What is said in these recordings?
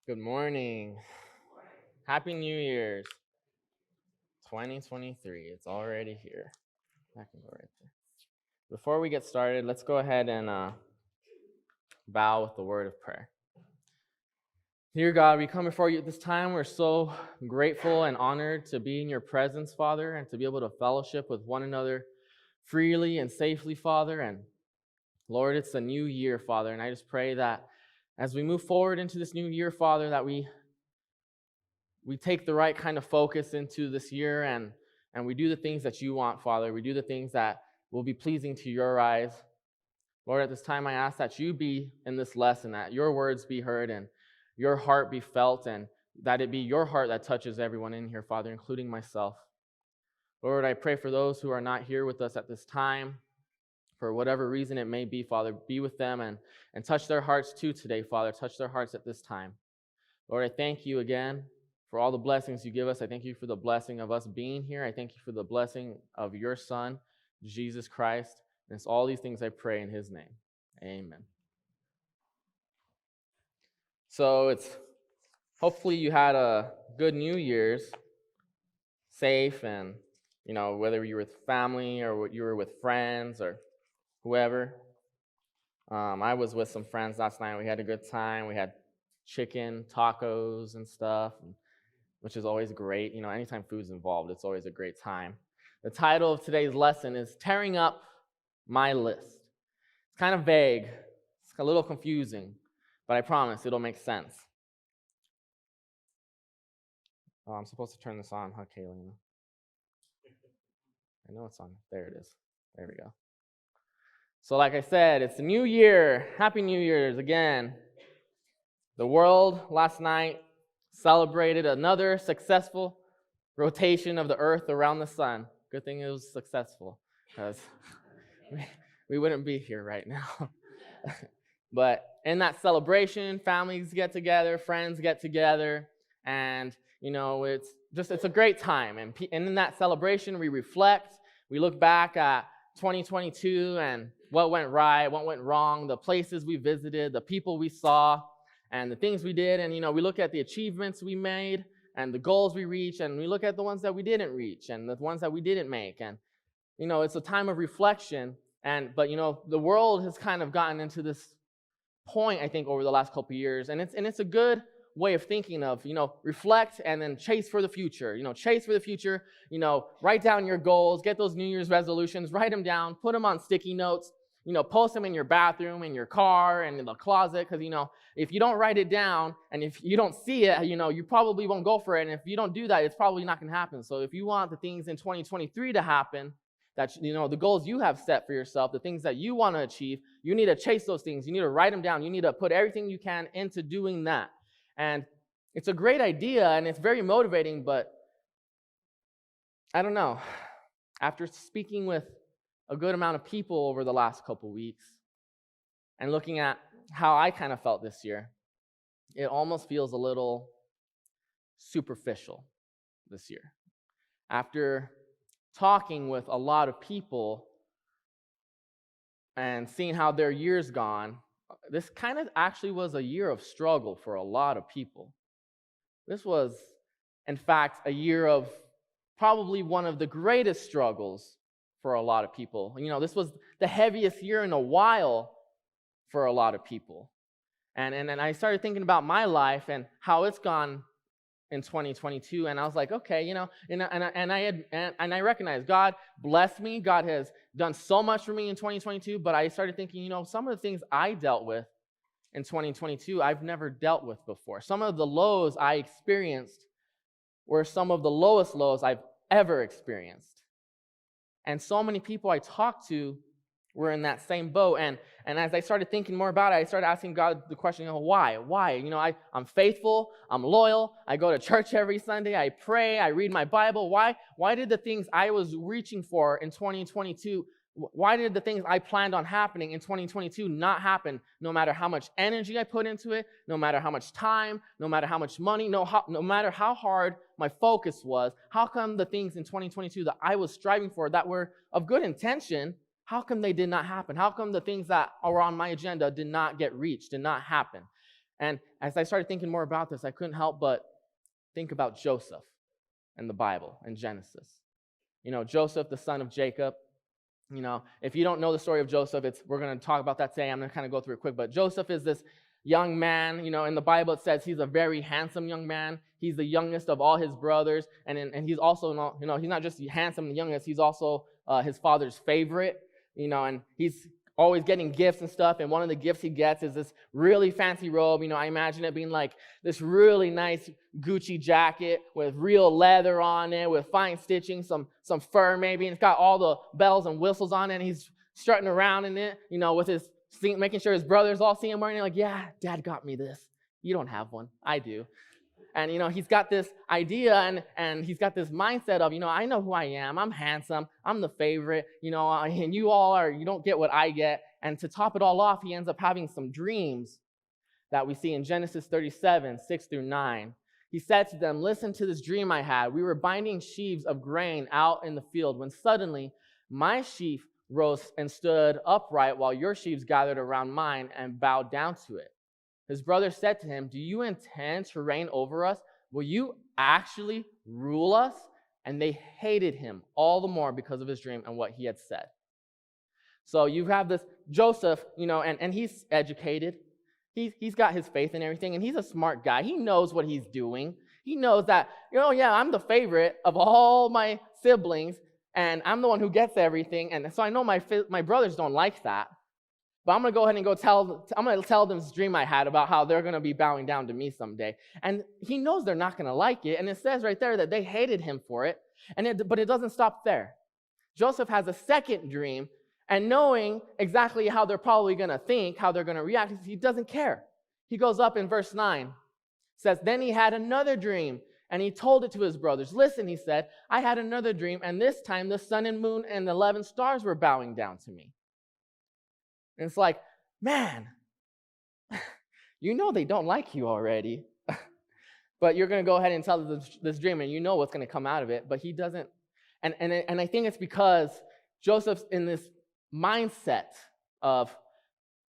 Good morning. Happy New Year's. 2023. It's already here. I can go right there. Before we get started, let's go ahead and bow with the word of prayer. Dear God, we come before you at this time. We're so grateful and honored to be in your presence, Father, and to be able to fellowship with one another freely and safely, Father. And Lord, it's a new year, Father, and I just pray that as we move forward into this new year, Father, that we take the right kind of focus into this year and we do the things that you want, Father. We do the things that will be pleasing to your eyes. Lord, at this time, I ask that you be in this lesson, that your words be heard and your heart be felt, and that it be your heart that touches everyone in here, Father, including myself. Lord, I pray for those who are not here with us at this time, for whatever reason it may be, Father, be with them and touch their hearts too today, Father. Touch their hearts at this time. Lord, I thank you again for all the blessings you give us. I thank you for the blessing of us being here. I thank you for the blessing of your Son, Jesus Christ. And it's all these things I pray in his name. Amen. So hopefully you had a good New Year's, safe, and whether you were with family or you were with friends or whoever. I was with some friends last night. We had a good time. We had chicken, tacos, and stuff, which is always great. Anytime food's involved, it's always a great time. The title of today's lesson is Tearing Up My List. It's kind of vague. It's a little confusing, but I promise it'll make sense. Oh, I'm supposed to turn this on, huh, Kayleen? I know it's on. There it is. There we go. So like I said, it's a new year. Happy New Year's again. The world last night celebrated another successful rotation of the earth around the sun. Good thing it was successful, because we wouldn't be here right now. But in that celebration, families get together, friends get together, and it's a great time. And in that celebration, we reflect, we look back at 2022 and what went right, what went wrong, the places we visited, the people we saw, and the things we did, and we look at the achievements we made and the goals we reached, and we look at the ones that we didn't reach and the ones that we didn't make. And it's a time of reflection. But the world has kind of gotten into this point, I think, over the last couple of years, and it's a good way of thinking of reflect and then chase for the future. Chase for the future. Write down your goals, get those New Year's resolutions, write them down, put them on sticky notes. Post them in your bathroom, in your car, and in the closet, because, if you don't write it down and if you don't see it, you probably won't go for it. And if you don't do that, it's probably not going to happen. So if you want the things in 2023 to happen, that, the goals you have set for yourself, the things that you want to achieve, you need to chase those things. You need to write them down. You need to put everything you can into doing that. And it's a great idea, and it's very motivating, but I don't know. After speaking with a good amount of people over the last couple weeks and looking at how I kind of felt this year, it almost feels a little superficial this year. After talking with a lot of people and seeing how their year's gone, this kind of actually was a year of struggle for a lot of people. This was, in fact, a year of probably one of the greatest struggles for a lot of people. This was the heaviest year in a while for a lot of people. And I started thinking about my life and how it's gone in 2022, and I was like, okay, and I recognize God blessed me. God has done so much for me in 2022, but I started thinking, some of the things I dealt with in 2022, I've never dealt with before. Some of the lows I experienced were some of the lowest lows I've ever experienced. And so many people I talked to were in that same boat. And as I started thinking more about it, I started asking God the question, why? Why? I'm faithful, I'm loyal, I go to church every Sunday, I pray, I read my Bible. Why did the things I was reaching for in 2022, why did the things I planned on happening in 2022 not happen, no matter how much energy I put into it, no matter how much time, no matter how much money, no matter how hard my focus was? How come the things in 2022 that I was striving for that were of good intention, how come they did not happen? How come the things that are on my agenda did not get reached, did not happen? And as I started thinking more about this, I couldn't help but think about Joseph in the Bible, in Genesis. Joseph, the son of Jacob. If you don't know the story of Joseph, we're going to talk about that today. I'm going to kind of go through it quick. But Joseph is this young man. In the Bible it says he's a very handsome young man. He's the youngest of all his brothers. And he's also, he's not just handsome and the youngest, he's also his father's favorite. And he's always getting gifts and stuff, and one of the gifts he gets is this really fancy robe. I imagine it being like this really nice Gucci jacket with real leather on it, with fine stitching, some fur maybe, and it's got all the bells and whistles on it, and he's strutting around in it, with making sure his brothers all see him wearing it, like, yeah, Dad got me this. You don't have one. I do. And, he's got this idea and he's got this mindset of, I know who I am. I'm handsome. I'm the favorite, and you don't get what I get. And to top it all off, he ends up having some dreams that we see in Genesis 37, 6-9. He said to them, "Listen to this dream I had. We were binding sheaves of grain out in the field when suddenly my sheaf rose and stood upright while your sheaves gathered around mine and bowed down to it." His brother said to him, "Do you intend to reign over us? Will you actually rule us?" And they hated him all the more because of his dream and what he had said. So you have this Joseph, and he's educated. He's got his faith and everything, and he's a smart guy. He knows what he's doing. He knows that, I'm the favorite of all my siblings, and I'm the one who gets everything. And so I know my brothers don't like that. But I'm going to go ahead and I'm going to tell them this dream I had about how they're going to be bowing down to me someday. And he knows they're not going to like it. And it says right there that they hated him for it. But it doesn't stop there. Joseph has a second dream, and knowing exactly how they're probably going to think, how they're going to react, he doesn't care. He goes up in verse 9. Says, "Then he had another dream, and he told it to his brothers. 'Listen,' he said, 'I had another dream, and this time the sun and moon and the 11 stars were bowing down to me.'" And it's like, man, they don't like you already. But you're going to go ahead and tell this dream, and you know what's going to come out of it. But he doesn't. And I think it's because Joseph's in this mindset of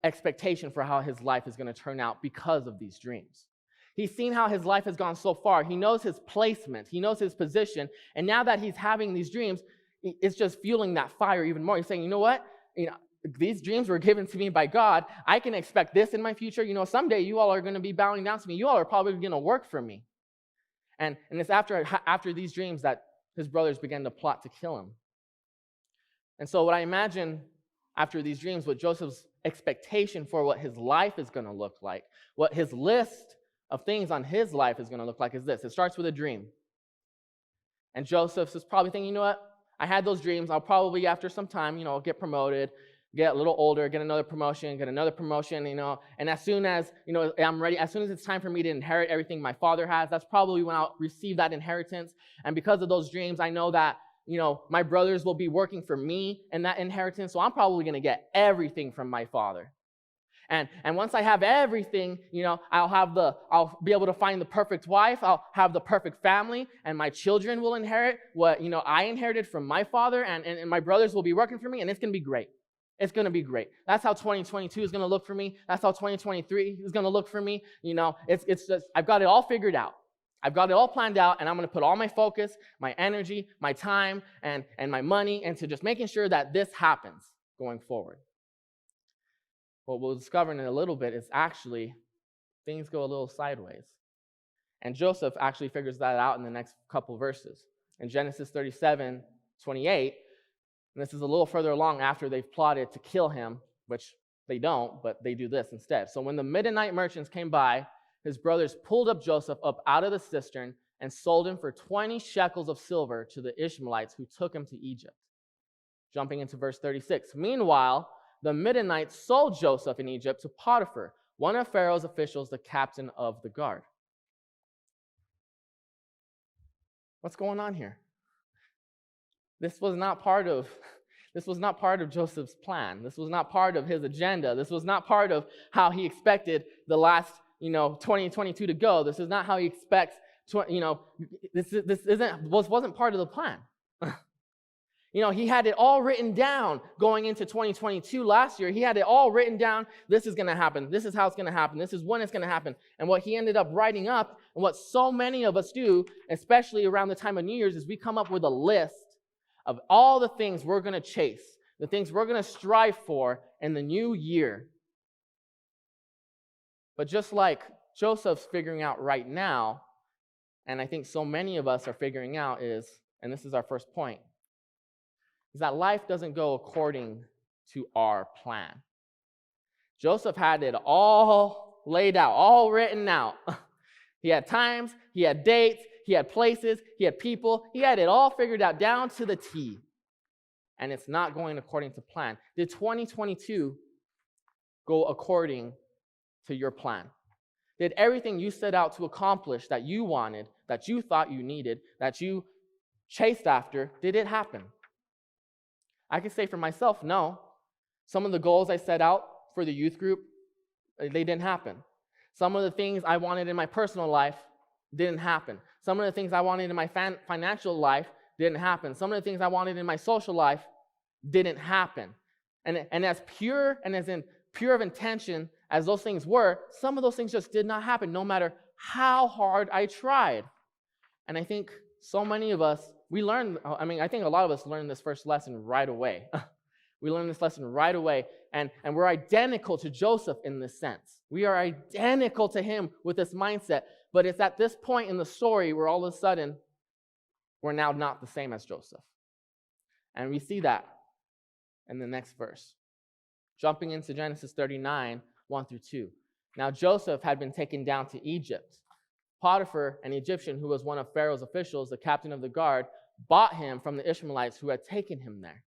expectation for how his life is going to turn out because of these dreams. He's seen how his life has gone so far. He knows his placement. He knows his position. And now that he's having these dreams, it's just fueling that fire even more. He's saying, you know what? These dreams were given to me by God. I can expect this in my future. Someday you all are going to be bowing down to me. You all are probably going to work for me. And it's after these dreams that his brothers began to plot to kill him. And so what I imagine after these dreams, what Joseph's expectation for what his life is going to look like, what his list of things on his life is going to look like is this. It starts with a dream. And Joseph is probably thinking, you know what? I had those dreams. I'll probably, after some time, get promoted, get a little older, get another promotion, and as soon as, I'm ready, as soon as it's time for me to inherit everything my father has, that's probably when I'll receive that inheritance. And because of those dreams, I know that, my brothers will be working for me in that inheritance, so I'm probably going to get everything from my father. And once I have everything, I'll be able to find the perfect wife, I'll have the perfect family, and my children will inherit what, I inherited from my father, and my brothers will be working for me, and it's going to be great. It's going to be great. That's how 2022 is going to look for me. That's how 2023 is going to look for me. It's just, I've got it all figured out. I've got it all planned out, and I'm going to put all my focus, my energy, my time, and my money into just making sure that this happens going forward. What we'll discover in a little bit is actually things go a little sideways. And Joseph actually figures that out in the next couple verses. In Genesis 37:28, and this is a little further along after they've plotted to kill him, which they don't, but they do this instead. "So when the Midianite merchants came by, his brothers pulled up Joseph up out of the cistern and sold him for 20 shekels of silver to the Ishmaelites who took him to Egypt." Jumping into verse 36. "Meanwhile, the Midianites sold Joseph in Egypt to Potiphar, one of Pharaoh's officials, the captain of the guard." What's going on here? This was not part of Joseph's plan. This was not part of his agenda. This was not part of how he expected the last 2022 to go. This is not how he expects this wasn't part of the plan. He had it all written down going into 2022 last year. He had it all written down. This is going to happen. This is how it's going to happen. This is when it's going to happen. And what he ended up writing up, and what so many of us do, especially around the time of New Year's, is we come up with a list of all the things we're going to chase, the things we're going to strive for in the new year. But just like Joseph's figuring out right now, and I think so many of us are figuring out is, and this is our first point, is that life doesn't go according to our plan. Joseph had it all laid out, all written out. He had times, he had dates, he had places, he had people. He had it all figured out down to the T. And it's not going according to plan. Did 2022 go according to your plan? Did everything you set out to accomplish that you wanted, that you thought you needed, that you chased after, did it happen? I can say for myself, no. Some of the goals I set out for the youth group, they didn't happen. Some of the things I wanted in my personal life didn't happen. Some of the things I wanted in my financial life didn't happen. Some of the things I wanted in my social life didn't happen. And as pure and as in pure of intention as those things were, some of those things just did not happen, no matter how hard I tried. And I think so many of us, I think a lot of us learned this first lesson right away. We learned this lesson right away, and we're identical to Joseph in this sense. We are identical to him with this mindset, but it's at this point in the story where all of a sudden, we're now not the same as Joseph. And we see that in the next verse. Jumping into Genesis 39, 1 through 2. Now Joseph had been taken down to Egypt. Potiphar, an Egyptian who was one of Pharaoh's officials, the captain of the guard, bought him from the Ishmaelites who had taken him there.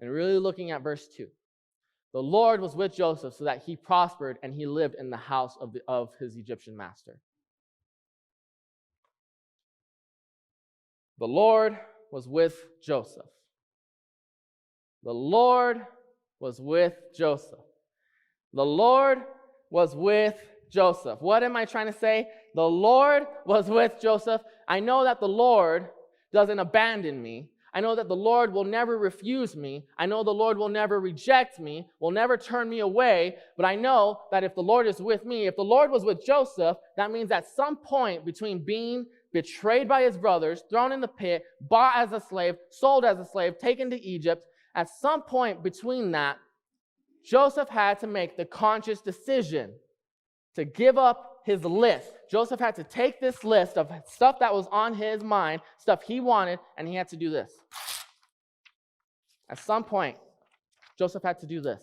And really looking at verse 2. The Lord was with Joseph so that he prospered and he lived in the house of his Egyptian master. The Lord was with Joseph. The Lord was with Joseph. The Lord was with Joseph. What am I trying to say? The Lord was with Joseph. I know that the Lord doesn't abandon me. I know that the Lord will never refuse me. I know the Lord will never reject me, will never turn me away. But I know that if the Lord is with me, if the Lord was with Joseph, that means at some point between being betrayed by his brothers, thrown in the pit, bought as a slave, sold as a slave, taken to Egypt, at some point between that, Joseph had to make the conscious decision to give up his list. Joseph had to take this list of stuff that was on his mind, stuff he wanted, and he had to do this. At some point, Joseph had to do this.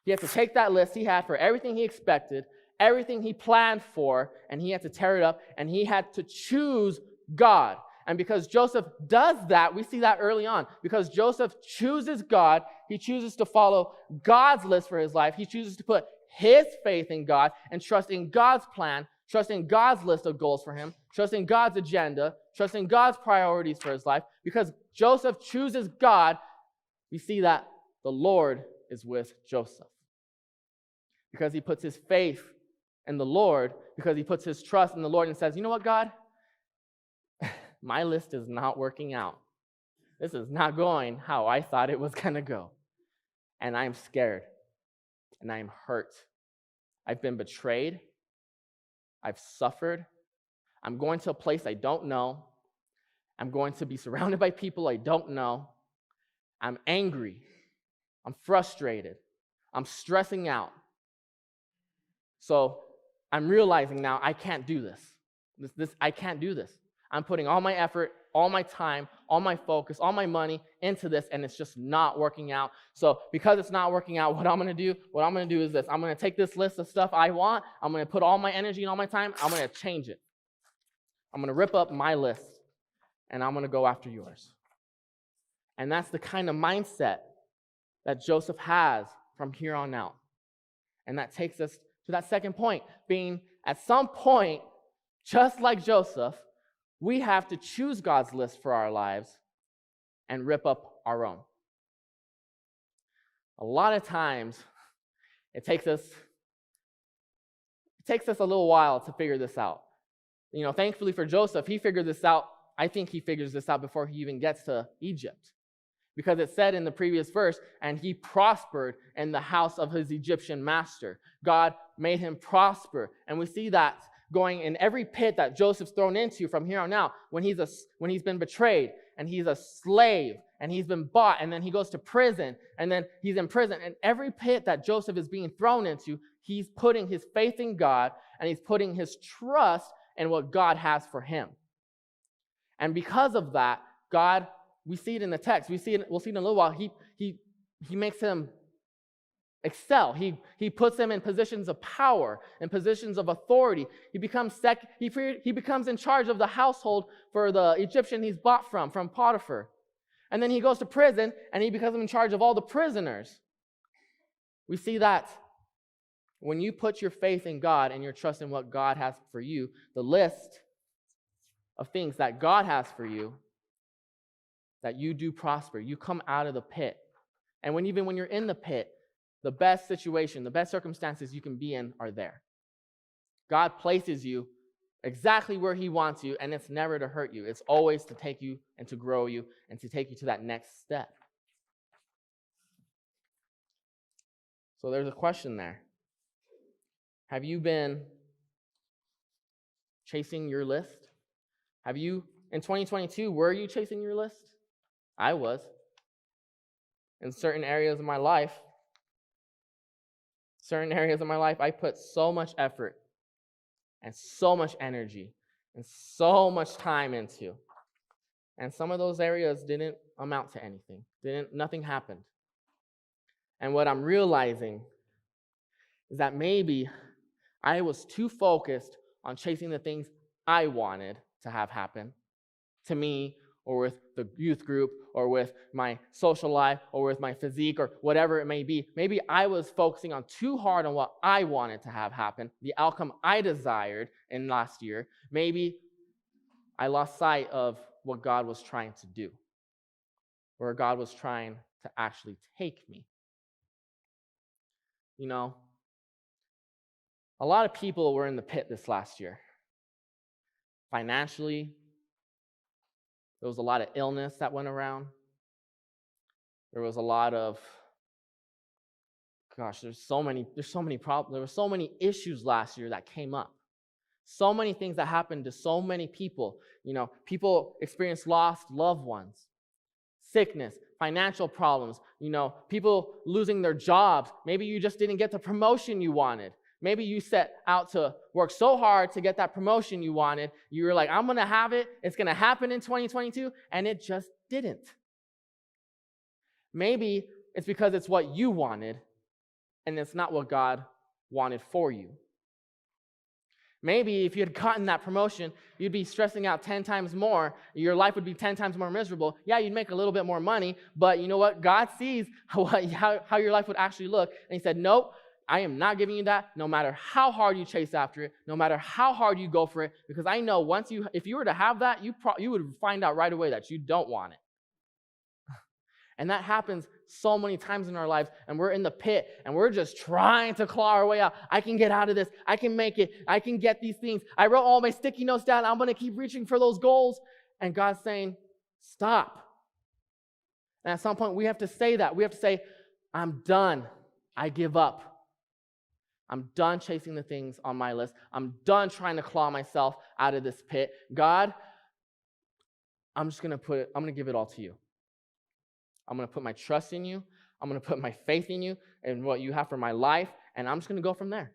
He had to take that list he had for everything he expected, everything he planned for, and he had to tear it up, and he had to choose God. And because Joseph does that, we see that early on. Because Joseph chooses God, he chooses to follow God's list for his life. He chooses to put his faith in God and trust in God's plan, trust in God's list of goals for him, trust in God's agenda, trust in God's priorities for his life. Because Joseph chooses God, we see that the Lord is with Joseph. Because he puts his faith in the Lord, because he puts his trust in the Lord and says, you know what, God? My list is not working out. This is not going how I thought it was going to go. And I'm scared. And I'm hurt. I've been betrayed. I've suffered. I'm going to a place I don't know. I'm going to be surrounded by people I don't know. I'm angry. I'm frustrated. I'm stressing out. So I'm realizing now I can't do this. I can't do this. I'm putting all my effort, all my time, all my focus, all my money into this, and it's just not working out. So because it's not working out, what I'm going to do is this. I'm going to take this list of stuff I want. I'm going to put all my energy and all my time. I'm going to change it. I'm going to rip up my list, and I'm going to go after yours. And that's the kind of mindset that Joseph has from here on out. And that takes us to that second point, being at some point, just like Joseph, we have to choose God's list for our lives and rip up our own. A lot of times, it takes us a little while to figure this out. Thankfully for Joseph, he figured this out. I think he figures this out before he even gets to Egypt. Because it said in the previous verse, and he prospered in the house of his Egyptian master. God made him prosper. And we see that going in every pit that Joseph's thrown into from here on out, when he's been betrayed, and he's a slave, and he's been bought, and then he goes to prison, and then he's in prison. And every pit that Joseph is being thrown into, he's putting his faith in God, and he's putting his trust in what God has for him. And because of that, God, we see it in the text. We'll see it in a little while. He makes him excel. He puts him in positions of power, in positions of authority. He becomes in charge of the household for the Egyptian he's bought from Potiphar. And then he goes to prison, and he becomes in charge of all the prisoners. We see that when you put your faith in God and your trust in what God has for you, the list of things that God has for you, that you do prosper. You come out of the pit. And even when you're in the pit, the best situation, the best circumstances you can be in are there. God places you exactly where he wants you, and it's never to hurt you. It's always to take you and to grow you and to take you to that next step. So there's a question there. Have you been chasing your list? In 2022, were you chasing your list? I was. In certain areas of my life, I put so much effort and so much energy and so much time into. And some of those areas didn't amount to anything. Nothing happened. And what I'm realizing is that maybe I was too focused on chasing the things I wanted to have happen to me, or with the youth group, or with my social life, or with my physique, or whatever it may be. Maybe I was focusing on too hard on what I wanted to have happen, the outcome I desired in last year. Maybe I lost sight of what God was trying to do, where God was trying to actually take me. You know, a lot of people were in the pit this last year. Financially, there was a lot of illness that went around. There was a lot of, there's so many problems. There were so many issues last year that came up. So many things that happened to so many people. You know, people experienced lost loved ones, sickness, financial problems, people losing their jobs. Maybe you just didn't get the promotion you wanted. Maybe you set out to work so hard to get that promotion you wanted. You were like, I'm going to have it. It's going to happen in 2022. And it just didn't. Maybe it's because it's what you wanted and it's not what God wanted for you. Maybe if you had gotten that promotion, you'd be stressing out 10 times more. Your life would be 10 times more miserable. Yeah, you'd make a little bit more money, but you know what? God sees how your life would actually look. And he said, nope, I am not giving you that, no matter how hard you chase after it, no matter how hard you go for it, because I know if you were to have that, you would find out right away that you don't want it. And that happens so many times in our lives, and we're in the pit, and we're just trying to claw our way out. I can get out of this. I can make it. I can get these things. I wrote all my sticky notes down. I'm going to keep reaching for those goals. And God's saying, stop. And at some point, we have to say that. We have to say, I'm done. I give up. I'm done chasing the things on my list. I'm done trying to claw myself out of this pit. God, I'm going to give it all to you. I'm going to put my trust in you. I'm going to put my faith in you and what you have for my life, and I'm just going to go from there.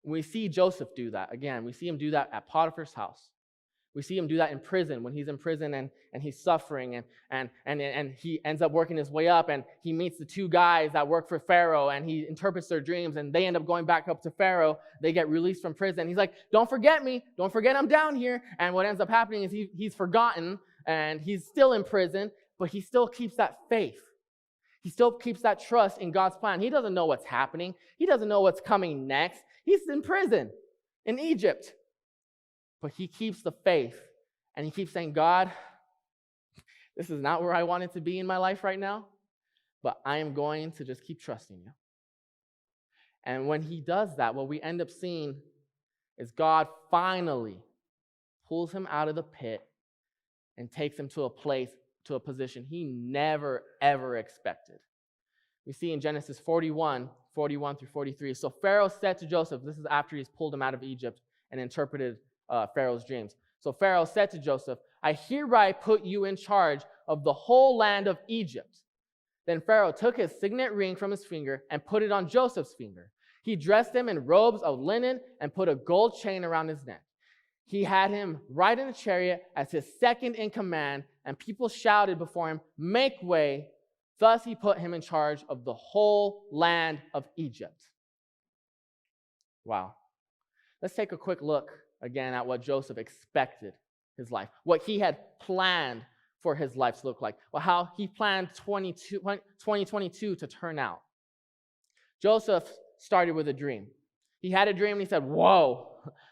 We see Joseph do that. Again, we see him do that at Potiphar's house. We see him do that in prison, when he's in prison and he's suffering, and he ends up working his way up, and he meets the two guys that work for Pharaoh, and he interprets their dreams, and they end up going back up to Pharaoh. They get released from prison. He's like, don't forget me. Don't forget I'm down here. And what ends up happening is he's forgotten, and he's still in prison, but he still keeps that faith. He still keeps that trust in God's plan. He doesn't know what's happening. He doesn't know what's coming next. He's in prison in Egypt. But he keeps the faith, and he keeps saying, God, this is not where I wanted to be in my life right now, but I am going to just keep trusting you. And when he does that, what we end up seeing is God finally pulls him out of the pit, and takes him to a place, to a position he never, ever expected. We see in Genesis 41 through 43. So Pharaoh said to Joseph, this is after he's pulled him out of Egypt and interpreted Pharaoh's dreams. So Pharaoh said to Joseph, I hereby put you in charge of the whole land of Egypt. Then Pharaoh took his signet ring from his finger and put it on Joseph's finger. He dressed him in robes of linen and put a gold chain around his neck. He had him ride in a chariot as his second in command, and people shouted before him, make way. Thus he put him in charge of the whole land of Egypt. Wow. Let's take a quick look again at what Joseph expected his life, what he had planned for his life to look like, or how he planned 2022 to turn out. Joseph started with a dream. He had a dream and he said, whoa,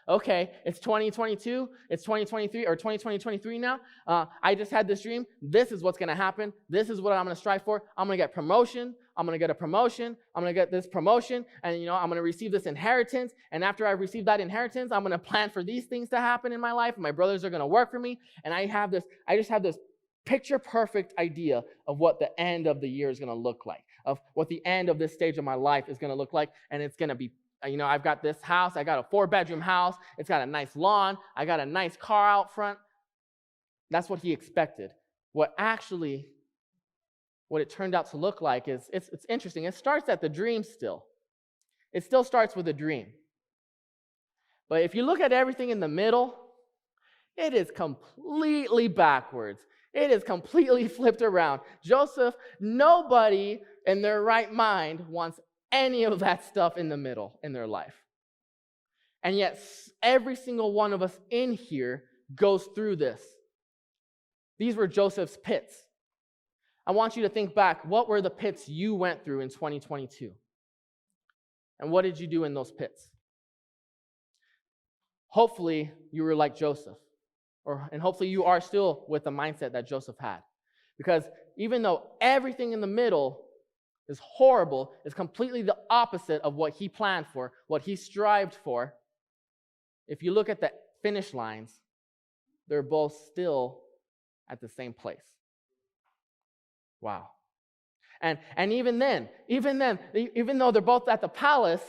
okay, it's 2022, it's 2023, or 2023 now. I just had this dream. This is what's going to happen. This is what I'm going to strive for. I'm going to get promotion. I'm going to get a promotion. I'm going to get this promotion, and I'm going to receive this inheritance. And after I receive that inheritance, I'm going to plan for these things to happen in my life. My brothers are going to work for me. And I just have this picture perfect idea of what the end of the year is going to look like, of what the end of this stage of my life is going to look like. And it's going to be, I've got this house. I got a 4-bedroom house. It's got a nice lawn. I got a nice car out front. That's what he expected. What it turned out to look like is, it's interesting. It starts at the dream still. It still starts with a dream. But if you look at everything in the middle, it is completely backwards. It is completely flipped around. Joseph, nobody in their right mind wants any of that stuff in the middle in their life. And yet, every single one of us in here goes through this. These were Joseph's pits. I want you to think back. What were the pits you went through in 2022? And what did you do in those pits? Hopefully, you were like Joseph. And hopefully you are still with the mindset that Joseph had. Because even though everything in the middle is horrible, is completely the opposite of what he planned for, what he strived for, if you look at the finish lines, they're both still at the same place. Wow. And even then, even though they're both at the palace,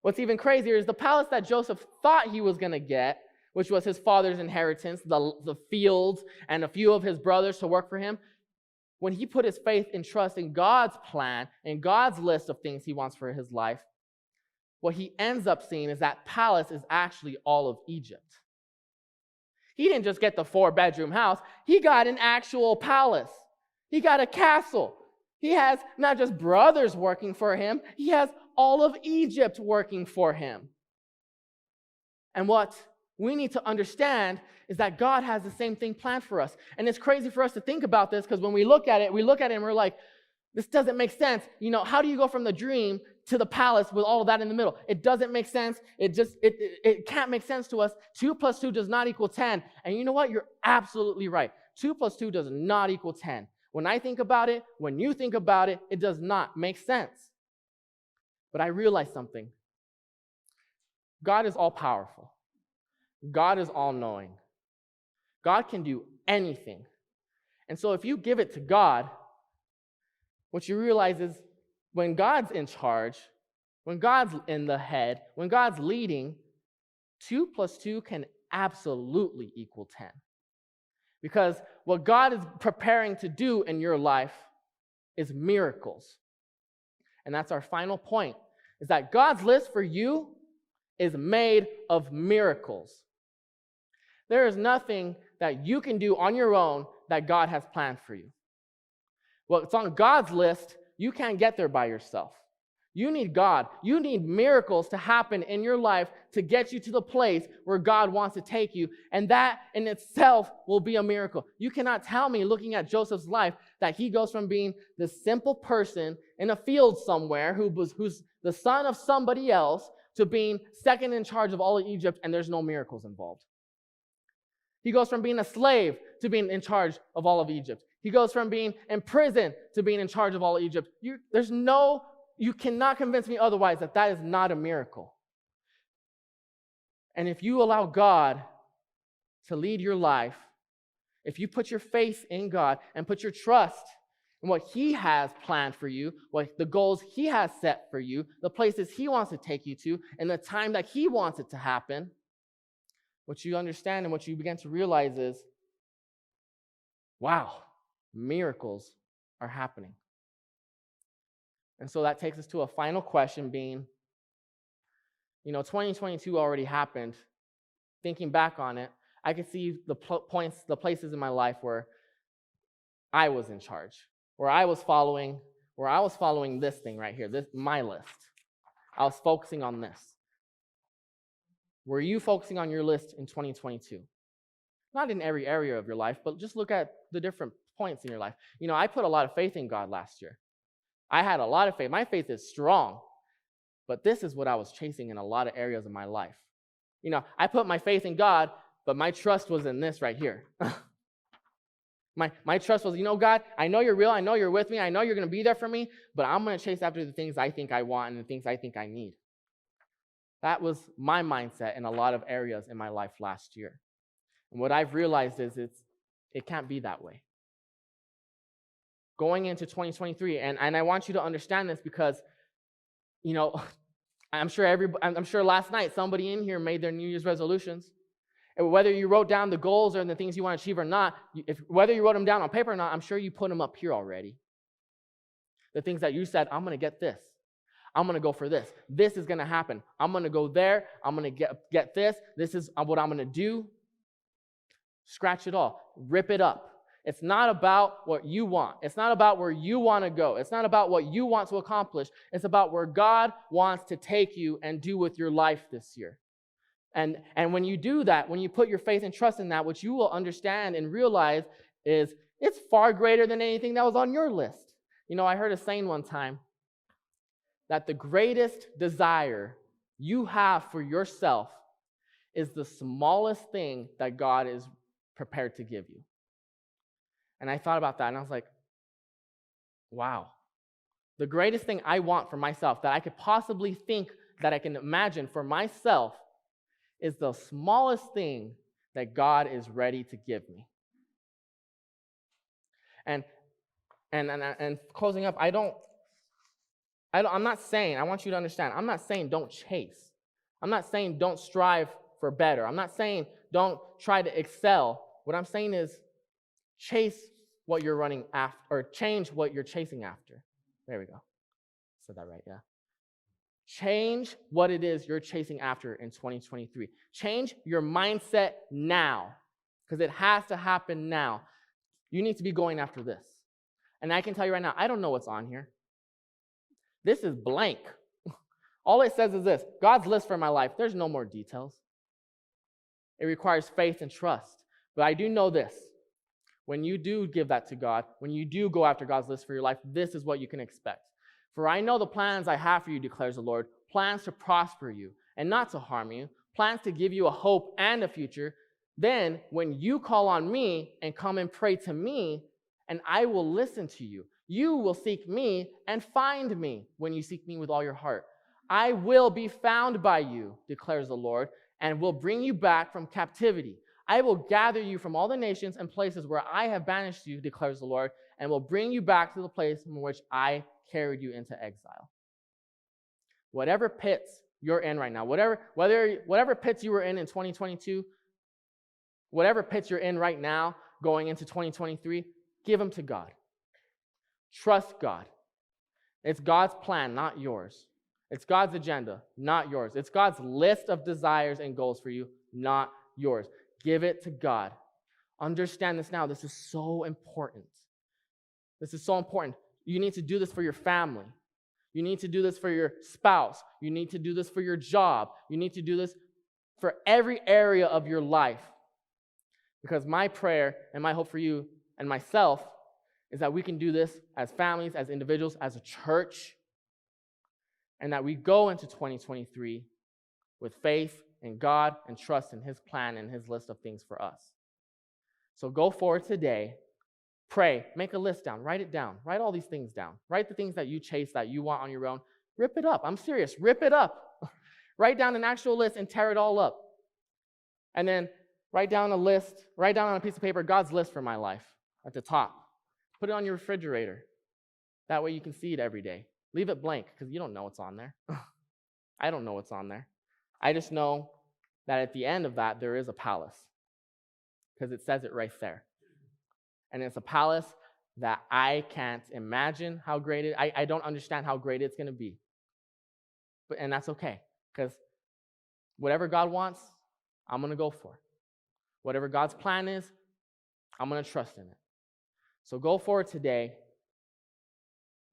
what's even crazier is the palace that Joseph thought he was going to get, which was his father's inheritance, the fields, and a few of his brothers to work for him. When he put his faith and trust in God's plan and God's list of things he wants for his life, what he ends up seeing is that palace is actually all of Egypt. He didn't just get the 4-bedroom house. He got an actual palace. He got a castle. He has not just brothers working for him. He has all of Egypt working for him. And what we need to understand is that God has the same thing planned for us. And it's crazy for us to think about this, because when we look at it and we're like, this doesn't make sense. How do you go from the dream to the palace with all of that in the middle? It doesn't make sense. It can't make sense to us. 2 + 2 does not equal 10. And you know what? You're absolutely right. 2 + 2 does not equal 10. When I think about it, when you think about it, it does not make sense. But I realize something. God is all powerful. God is all-knowing. God can do anything. And so if you give it to God, what you realize is when God's in charge, when God's in the head, when God's leading, 2 + 2 can absolutely equal 10. Because what God is preparing to do in your life is miracles. And that's our final point, is that God's list for you is made of miracles. There is nothing that you can do on your own that God has planned for you. What's on God's list, you can't get there by yourself. You need God. You need miracles to happen in your life to get you to the place where God wants to take you. And that in itself will be a miracle. You cannot tell me, looking at Joseph's life, that he goes from being this simple person in a field somewhere who's the son of somebody else to being second in charge of all of Egypt, and there's no miracles involved. He goes from being a slave to being in charge of all of Egypt. He goes from being in prison to being in charge of all of Egypt. You cannot convince me otherwise that is not a miracle. And if you allow God to lead your life, if you put your faith in God and put your trust in what He has planned for you, what the goals He has set for you, the places He wants to take you to, and the time that He wants it to happen, what you understand and what you begin to realize is, wow, miracles are happening. And so that takes us to a final question being, 2022 already happened. Thinking back on it, I could see the places in my life where I was in charge, where I was following this thing right here, my list. I was focusing on this. Were you focusing on your list in 2022? Not in every area of your life, but just look at the different points in your life. I put a lot of faith in God last year. I had a lot of faith. My faith is strong, but this is what I was chasing in a lot of areas of my life. I put my faith in God, but my trust was in this right here. My trust was, God, I know you're real. I know you're with me. I know you're going to be there for me, but I'm going to chase after the things I think I want and the things I think I need. That was my mindset in a lot of areas in my life last year. And what I've realized is it can't be that way. Going into 2023, and I want you to understand this because, I'm sure last night somebody in here made their New Year's resolutions. And whether you wrote down the goals or the things you want to achieve or not, whether you wrote them down on paper or not, I'm sure you put them up here already. The things that you said, I'm going to get this. I'm going to go for this. This is going to happen. I'm going to go there. I'm going to get this. This is what I'm going to do. Scratch it all. Rip it up. It's not about what you want. It's not about where you want to go. It's not about what you want to accomplish. It's about where God wants to take you and do with your life this year. And when you do that, when you put your faith and trust in that, what you will understand and realize is it's far greater than anything that was on your list. I heard a saying one time that the greatest desire you have for yourself is the smallest thing that God is prepared to give you. And I thought about that, and I was like, wow. The greatest thing I want for myself that I could possibly think that I can imagine for myself is the smallest thing that God is ready to give me. And closing up, I'm not saying, I want you to understand, I'm not saying don't chase. I'm not saying don't strive for better. I'm not saying don't try to excel. What I'm saying is chase what you're running after, or change what you're chasing after. There we go. Said that right, yeah. Change what it is you're chasing after in 2023. Change your mindset now, because it has to happen now. You need to be going after this. And I can tell you right now, I don't know what's on here. This is blank. All it says is this: God's list for my life. There's no more details. It requires faith and trust. But I do know this. When you do give that to God, when you do go after God's list for your life, this is what you can expect. For I know the plans I have for you, declares the Lord, plans to prosper you and not to harm you, plans to give you a hope and a future. Then when you call on me and come and pray to me, and I will listen to you, you will seek me and find me when you seek me with all your heart. I will be found by you, declares the Lord, and will bring you back from captivity. I will gather you from all the nations and places where I have banished you, declares the Lord, and will bring you back to the place from which I carried you into exile. Whatever pits you're in right now, whatever pits you were in 2022, whatever pits you're in right now going into 2023, give them to God. Trust God. It's God's plan, not yours. It's God's agenda, not yours. It's God's list of desires and goals for you, not yours. Give it to God. Understand this now. This is so important. This is so important. You need to do this for your family. You need to do this for your spouse. You need to do this for your job. You need to do this for every area of your life. Because my prayer and my hope for you and myself is that we can do this as families, as individuals, as a church, and that we go into 2023 with faith in God and trust in His plan and His list of things for us. So go forward today, pray, make a list down, write it down, write all these things down. Write the things that you chase, that you want on your own. Rip it up. I'm serious. Rip it up. Write down an actual list and tear it all up. And then Write down a list, write down on a piece of paper God's list for my life at the top. Put it on your refrigerator. That way you can see it every day. Leave it blank because you don't know what's on there. I don't know what's on there. I just know that at the end of that, there is a palace because it says it right there. And it's a palace that I can't imagine how great it is. I don't understand how great it's going to be. And that's okay because whatever God wants, I'm going to go for. Whatever God's plan is, I'm going to trust in it. So go forward today,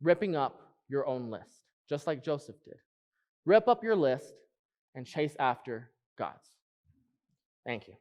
ripping up your own list, just like Joseph did. Rip up your list and chase after God's. Thank you.